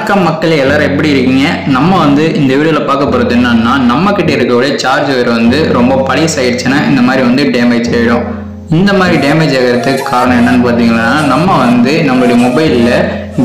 வணக்கம் மக்களே, எல்லாரும் எப்படி இருக்கீங்க? நம்ம வந்து இந்த வீடியோல பார்க்க போறது என்னன்னா, நம்ம கிட்ட இருக்கக்கூடிய சார்ஜர் வந்து ரொம்ப பழசாயிடுச்சுன்னா இந்த மாதிரி வந்து டேமேஜ் ஆயிடும். இந்த மாதிரி டேமேஜ் ஆகிறதுக்கு காரணம் என்னன்னு பார்த்தீங்கன்னா, நம்ம வந்து நம்மளுடைய மொபைலில்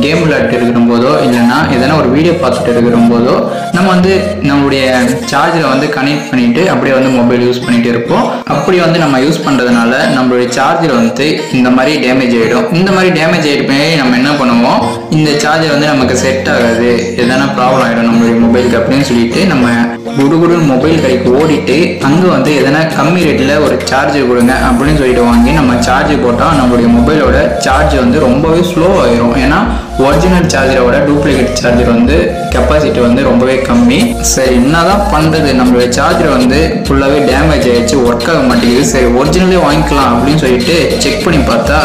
கேம் விளையாட்டு இருக்கிற போதோ இல்லைன்னா எதனா ஒரு வீடியோ பார்த்துட்டு இருக்கிற போதோ நம்ம வந்து நம்மளுடைய சார்ஜரை வந்து கனெக்ட் பண்ணிட்டு அப்படியே வந்து மொபைல் யூஸ் பண்ணிட்டு இருப்போம். அப்படி வந்து நம்ம யூஸ் பண்ணுறதுனால நம்மளுடைய சார்ஜர் வந்து இந்த மாதிரி டேமேஜ் ஆகிடும். இந்த மாதிரி டேமேஜ் ஆகிட்டு நம்ம என்ன பண்ணுவோம், இந்த சார்ஜர் வந்து நமக்கு செட் ஆகாது, எதனா ப்ராப்ளம் ஆகிடும் நம்மளுடைய மொபைலுக்கு அப்படின்னு சொல்லிட்டு நம்ம குடுகுடு மொபைல் கடைக்கு ஓடிட்டு அங்கே வந்து எதனா கம்மி ரேட்டில் ஒரு சார்ஜர் கொடுங்க அப்படின்னு சொல்லிட்டு வாங்கி நம்ம சார்ஜர் போட்டால் நம்மளுடைய மொபைலோட சார்ஜ் வந்து ரொம்பவே ஸ்லோ ஆயிரும். ஏன்னா ஒரிஜினல் சார்ஜரோட டூப்ளிகேட் சார்ஜர் வந்து கெப்பாசிட்டி வந்து ரொம்பவே கம்மி. சரி, என்னதான் பண்ணுறது, நம்மளுடைய சார்ஜர் வந்து ஃபுல்லாகவே டேமேஜ் ஆகிடுச்சு, ஒர்க் ஆக மாட்டேங்குது. சரி, ஒரிஜினலே வாங்கிக்கலாம் அப்படின்னு சொல்லிட்டு செக் பண்ணி பார்த்தா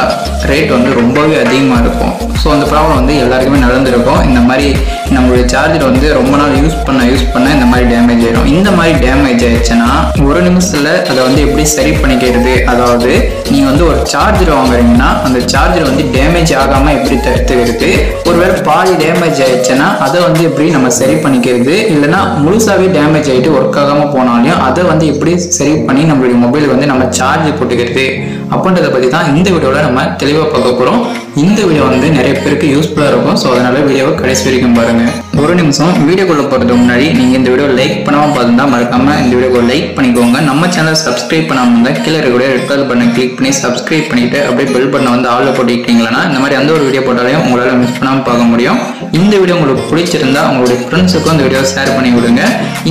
ரேட் வந்து ரொம்பவே அதிகமாக இருக்கும். ஸோ அந்த ப்ராப்ளம் வந்து எல்லாருக்குமே நடந்திருக்கும். இந்த மாதிரி நம்மளுடைய சார்ஜர் வந்து ரொம்ப நாள் யூஸ் பண்ண இந்த மாதிரி டேமேஜ் ஆகிடும். இந்த மாதிரி டேமேஜ் ஆயிடுச்சுன்னா ஒரு நிமிஷத்தில் அதை வந்து எப்படி சரி பண்ணிக்கிறது, அதாவது நீங்கள் வந்து ஒரு சார்ஜர் வாங்குறீங்கன்னா அந்த சார்ஜர் வந்து டேமேஜ் ஆகாமல் எப்படி தடுத்துக்கிறது, ஒருவேளை பாதி டேமேஜ் ஆயிடுச்சுன்னா அதை வந்து எப்படி நம்ம சரி பண்ணிக்கிறது, இல்லைன்னா முழுசாவே டேமேஜ் ஆகிட்டு ஒர்க் ஆகாமல் போனாலையும் அதை வந்து எப்படி சரி பண்ணி நம்மளுடைய மொபைல் வந்து நம்ம சார்ஜ் போட்டுக்கிறது அப்படின்றத பற்றி தான் இந்த வீடியோவில் நம்ம தெளிவாக பார்க்க போகிறோம். இந்த வீடியோ வந்து நிறைய பேருக்கு யூஸ்ஃபுல்லாக இருக்கும். ஸோ அதனால வீடியோவை கடைசி வரைக்கும் பாருங்கள். ஒரு நிமிஷம் வீடியோக்குள்ளே போகிறதுக்கு முன்னாடி நீங்கள் இந்த வீடியோ லைக் பண்ணாமல் பார்த்துருந்தா மறக்காமல் இந்த வீடியோவை லைக் பண்ணிக்கோங்க. நம்ம சேனல் சப்ஸ்கிரைப் பண்ணாமல் இருந்தால் கீழே இருக்கக்கூடிய ரெட் கலர் பட்டனை கிளிக் பண்ணி சப்ஸ்கிரைப் பண்ணிவிட்டு அப்படியே பெல் பட்டனை வந்து ஆளில் போட்டுக்கிட்டீங்களா இந்த மாதிரி அந்த ஒரு வீடியோ போட்டாலையும் உங்களால் மிஸ் பண்ணாமல் பார்க்க முடியும். இந்த வீடியோ உங்களுக்கு பிடிச்சிருந்தா உங்களுடைய ஃப்ரெண்ட்ஸுக்கும் இந்த வீடியோவை ஷேர் பண்ணி விடுங்க.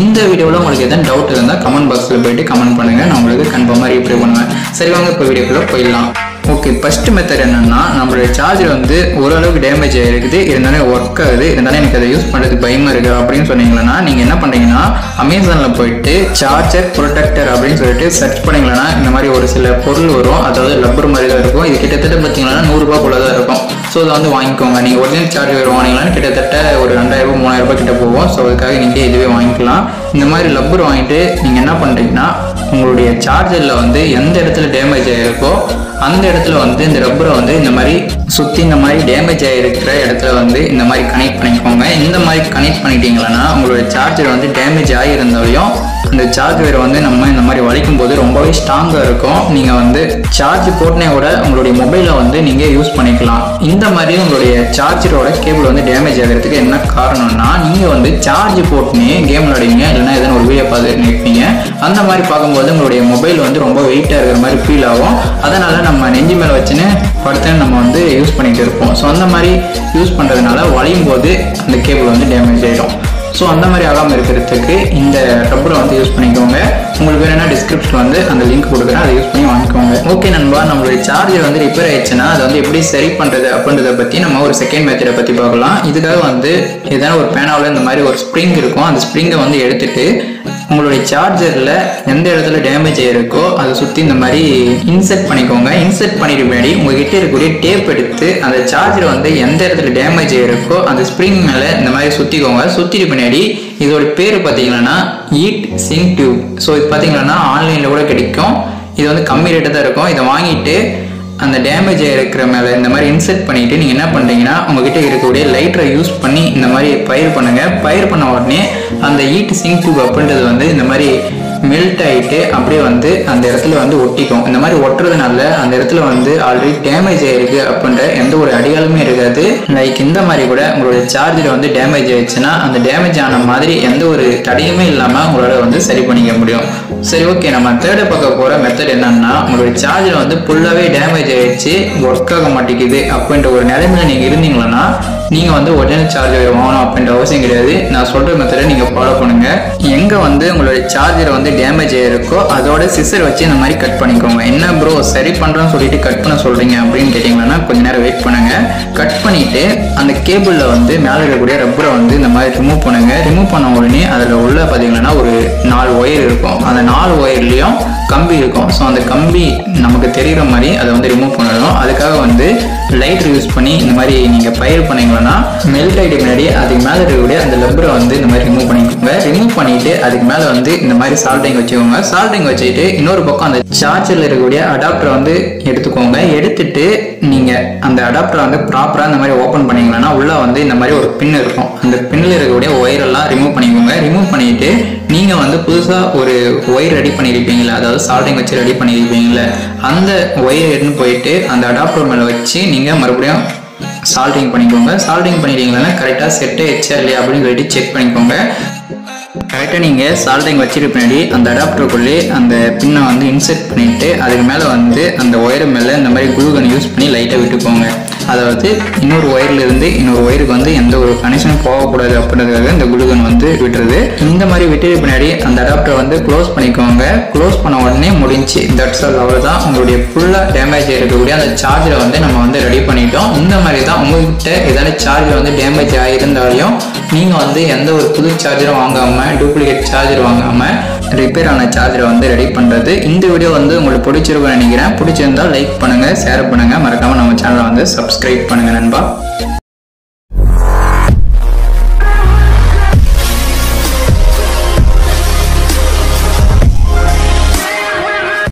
இந்த வீடியோவில் உங்களுக்கு எதாவது டவுட் இருந்தால் கமெண்ட் பாக்ஸில் போயிட்டு கமெண்ட் பண்ணுங்கள், நான் உங்களுக்கு கன்ஃபார்மாக ரிப்ளை பண்ணுவேன். சரி, வாங்க இப்போ வீடியோக்குள்ளே போயிடலாம். ஓகே, ஃபர்ஸ்ட் மெத்தட் என்னன்னா, நம்மளுடைய சார்ஜர் வந்து ஓரளவுக்கு டேமேஜ் ஆகிருக்குது, இருந்தாலும் ஒர்க் ஆகுது, இருந்தாலும் எனக்கு அதை யூஸ் பண்ணுறதுக்கு பயமாக இருக்குது அப்படின்னு சொன்னீங்கன்னா நீங்கள் என்ன பண்ணுறீங்கன்னா, அமேசானில் போயிட்டு சார்ஜர் ப்ரொடெக்டர் அப்படின்னு சொல்லிட்டு சர்ச் பண்ணிங்கன்னா இந்த மாதிரி ஒரு சில பொருள் வரும். அதாவது லப்பர் மாதிரி தான் இருக்கும். இது கிட்டத்தட்ட பார்த்தீங்கன்னா 100 ரூபா போல தான் இருக்கும். ஸோ அதை வந்து வாங்கிக்கோங்க. நீங்கள் ஒரிஜினல் சார்ஜர் வாங்கினீங்களான்னு கிட்டத்தட்ட ஒரு 2000 ரூபா 3000 ரூபாய் கிட்ட போகும். ஸோ அதுக்காக நீங்கள் இதுவே வாங்கிக்கலாம். இந்த மாதிரி லப்பர் வாங்கிட்டு நீங்கள் என்ன பண்ணுறீங்கன்னா, உங்களுடைய சார்ஜரில் வந்து எந்த இடத்துல டேமேஜ் ஆகிருக்கோ அந்த இடத்துல வந்து இந்த ரப்பரை வந்து இந்த மாதிரி சுற்றி இந்த மாதிரி டேமேஜ் ஆகிருக்கிற இடத்துல வந்து இந்த மாதிரி கனெக்ட் பண்ணிக்கோங்க. இந்த மாதிரி கனெக்ட் பண்ணிட்டீங்களன்னா உங்களுடைய சார்ஜர் வந்து டேமேஜ் ஆகியிருந்தாலையும் அந்த சார்ஜர் வந்து நம்ம இந்த மாதிரி வலிக்கும் போது ரொம்பவே ஸ்ட்ராங்காக இருக்கும். நீங்கள் வந்து சார்ஜ் போட்டனே கூட உங்களுடைய மொபைலை வந்து நீங்கள் யூஸ் பண்ணிக்கலாம். இந்த மாதிரி உங்களுடைய சார்ஜரோட கேபிள் வந்து டேமேஜ் ஆகிறதுக்கு என்ன காரணம்னா, நீங்கள் வந்து சார்ஜ் போட்டுனே கேம் விளையாடுவீங்க, இல்லைன்னா எதனா ஒரு வீடியோ பார்த்து நிற்பீங்க. அந்த மாதிரி பார்க்கும்போது உங்களுடைய மொபைல் வந்து ரொம்ப வெயிட்டாக இருக்கிற மாதிரி ஃபீல் ஆகும். அதனால் நம்ம நெஞ்சு மேலே வச்சுன்னு படுத்துன்னு நம்ம வந்து யூஸ் பண்ணிகிட்டு இருப்போம். ஸோ அந்த மாதிரி யூஸ் பண்ணுறதுனால வலியும் போது அந்த கேபிள் வந்து டேமேஜ் ஆகிடும். ஸோ அந்த மாதிரி ஆகாமல் இருக்கிறதுக்கு இந்த ரப்பரை வந்து யூஸ் பண்ணிக்கோங்க. உங்களுக்கு வேணும்னா டிஸ்கிரிப்ஷன் வந்து அந்த லிங்க் கொடுக்குறேன், அதை யூஸ் பண்ணி வாங்கிக்கோங்க. ஓகே நண்பா, நம்மளுடைய சார்ஜர் வந்து ரிப்பேர் ஆயிடுச்சுன்னா அதை வந்து எப்படி சரி பண்ணுறது அப்படின்றத பற்றி நம்ம ஒரு செகண்ட் மெத்தடை பற்றி பார்க்கலாம். இதுக்காக வந்து எதனா ஒரு பேனாவில் இந்த மாதிரி ஒரு ஸ்ப்ரிங் இருக்கும். அந்த ஸ்ப்ரிங்கை வந்து எடுத்துட்டு உங்களுடைய சார்ஜரில் எந்த இடத்துல டேமேஜ் ஆகிருக்கோ அதை சுற்றி இந்த மாதிரி இன்செர்ட் பண்ணிக்கோங்க. இன்செர்ட் பண்ணிட்டு முன்னாடி உங்ககிட்ட இருக்கக்கூடிய டேப் எடுத்து அந்த சார்ஜர் வந்து எந்த இடத்துல டேமேஜ் ஆகிருக்கோ அந்த ஸ்ப்ரிங் மேலே இந்த மாதிரி சுற்றிக்கோங்க. சுற்றிட்டு பின்னாடி இதோட பேர் பார்த்தீங்கன்னா ஹீட் சிங்க் டியூப். ஸோ இது பார்த்தீங்கன்னா ஆன்லைனில் கூட கிடைக்கும். இது வந்து கம்மி ரேட்டாக தான் இருக்கும். இதை வாங்கிட்டு அந்த டேமேஜ் ஆகிருக்கிற மேலே இந்த மாதிரி இன்செர்ட் பண்ணிவிட்டு நீங்கள் என்ன பண்ணுறீங்கன்னா, உங்ககிட்ட இருக்கக்கூடிய லைட்டரை யூஸ் பண்ணி இந்த மாதிரி பயிர் பண்ணுங்கள். பயிர் பண்ண உடனே அந்த ஹீட் சிங்க் டியூப் அப்படின்றது வந்து இந்த மாதிரி மெல்ட் ஆகிட்டு அப்படியே வந்து அந்த இடத்துல வந்து ஒட்டிக்கும். இந்த மாதிரி ஒட்டுறதுனால அந்த இடத்துல வந்து ஆல்ரெடி டேமேஜ் ஆகிருக்கு அப்படின்ற எந்த ஒரு அடையாளமே இருக்காது. லைக் இந்த மாதிரி கூட உங்களுடைய சார்ஜர் வந்து டேமேஜ் ஆயிடுச்சுன்னா அந்த டேமேஜ் ஆன மாதிரி எந்த ஒரு தடையுமே இல்லாமல் உங்களால் வந்து சரி பண்ணிக்க முடியும். சரி, ஓகே, நம்ம தேர்டு பார்க்க போகிற மெத்தட் என்னன்னா, உங்களுடைய சார்ஜர் வந்து ஃபுல்லாகவே டேமேஜ் ஆகிடுச்சு, ஒர்க் ஆக மாட்டேங்குது அப்படின்ற ஒரு நிலைமையில நீங்கள் இருந்தீங்கன்னா நீங்கள் வந்து ஒரிஜினல் சார்ஜர் வாங்கணும் அப்படின்ற அவசியம் கிடையாது. நான் சொல்கிற மெத்தடை நீங்கள் ஃபாலோ பண்ணுங்கள். எங்கே வந்து உங்களுடைய சார்ஜர் வந்து டேமேஜ் ஆகிருக்கோ அதோட சிசர் வச்சு இந்த மாதிரி கட் பண்ணிக்கோங்க. என்ன ப்ரோ சரி பண்ணுறோன்னு சொல்லிட்டு கட் பண்ண சொல்கிறீங்க அப்படின்னு கேட்டிங்கன்னா கொஞ்சம் நேரம் வெயிட் பண்ணுங்கள். கட் பண்ணிவிட்டு அந்த கேபிளில் வந்து மேலே இருக்கக்கூடிய ரப்பரை வந்து இந்த மாதிரி ரிமூவ் பண்ணுங்கள். ரிமூவ் பண்ண உடனே அதில் உள்ள பார்த்தீங்கன்னா ஒரு 4 ஒயர் இருக்கும். அந்த 4 ஒயர்லேயும் கம்பி இருக்கும். ஸோ அந்த கம்பி நமக்கு தெரிகிற மாதிரி அதை வந்து ரிமூவ் பண்ணணும். அதுக்காக வந்து லைட்டர் யூஸ் பண்ணி இந்த மாதிரி நீங்கள் பயிர் பண்ணீங்க பண்ணிக்கோங்கன்னா மெல்ட் ஆகிட்டு முன்னாடி அதுக்கு மேலே இருக்கக்கூடிய அந்த லப்பரை வந்து இந்த மாதிரி ரிமூவ் பண்ணிக்கோங்க. ரிமூவ் பண்ணிட்டு அதுக்கு மேலே வந்து இந்த மாதிரி சால்டிங் வச்சுக்கோங்க. சால்டிங் வச்சுட்டு இன்னொரு பக்கம் அந்த சார்ஜரில் இருக்கக்கூடிய அடாப்டரை வந்து எடுத்துக்கோங்க. எடுத்துட்டு நீங்கள் அந்த அடாப்டரை வந்து ப்ராப்பராக இந்த மாதிரி ஓப்பன் பண்ணிங்கன்னா உள்ளே வந்து இந்த மாதிரி ஒரு பின் இருக்கும். அந்த பின்னில் இருக்கக்கூடிய ஒயரெல்லாம் ரிமூவ் பண்ணிக்கோங்க. ரிமூவ் பண்ணிட்டு நீங்கள் வந்து புதுசாக ஒரு ஒயர் ரெடி பண்ணியிருப்பீங்களா, அதாவது சால்டிங் வச்சு ரெடி பண்ணியிருப்பீங்களே, அந்த ஒயர் எடுத்துன்னு போயிட்டு அந்த அடாப்டர் மேலே வச்சு நீங்கள் மறுபடியும் சால்டிங் பண்ணிக்கோங்க. சால்டிங் பண்ணிட்டீங்கன்னா கரெக்டாக செட் ஆயிடுச்சா இல்லையா அப்படின்னு சொல்லிட்டு செக் பண்ணிக்கோங்க. கரெக்டாக நீங்கள் சால்டிங் வச்சுட்டு பின்னாடி அந்த அடாப்டருக்குள்ளே அந்த பின்னை வந்து இன்செர்ட் பண்ணிவிட்டு அதுக்கு மேலே வந்து அந்த ஒயரு மேலே இந்த மாதிரி குளூகன் யூஸ் பண்ணி லைட்டாக விட்டுக்கோங்க. அதாவது இன்னொரு ஒயர்லேருந்து இன்னொரு ஒயருக்கு வந்து எந்த ஒரு கனெக்ஷனும் போகக்கூடாது அப்படின்றதுக்காக இந்த குளூகன் வந்து விட்டுருது. இந்த மாதிரி விட்டுட்டு பின்னாடி அந்த அடாப்டரை வந்து க்ளோஸ் பண்ணிக்கோங்க. க்ளோஸ் பண்ண உடனே முடிஞ்சு. That's all. அவ்வளோதான். உங்களுடைய ஃபுல்லாக டேமேஜ் இருக்கக்கூடிய அந்த சார்ஜரை வந்து நம்ம வந்து ரெடி பண்ணிட்டோம். இந்த மாதிரி தான் உங்கள்கிட்ட ஏதாவது சார்ஜர் வந்து டேமேஜ் ஆகியிருந்தாலையும் நீங்கள் வந்து எந்த ஒரு புது சார்ஜரும் வாங்காமல் டூப்ளிகேட் சார்ஜர் வாங்காமல் ரிப்பேர் ஆன சார்ஜரை வந்து ரெடி பண்ணுறது. இந்த வீடியோ வந்து உங்களுக்கு பிடிச்சிருக்கும்னு நினைக்கிறேன். பிடிச்சிருந்தால் லைக் பண்ணுங்கள், ஷேர் பண்ணுங்கள், மறக்காமல் நம்ம சேனலை வந்து சப்ஸ்கிரைப் பண்ணுங்கள் நண்பா.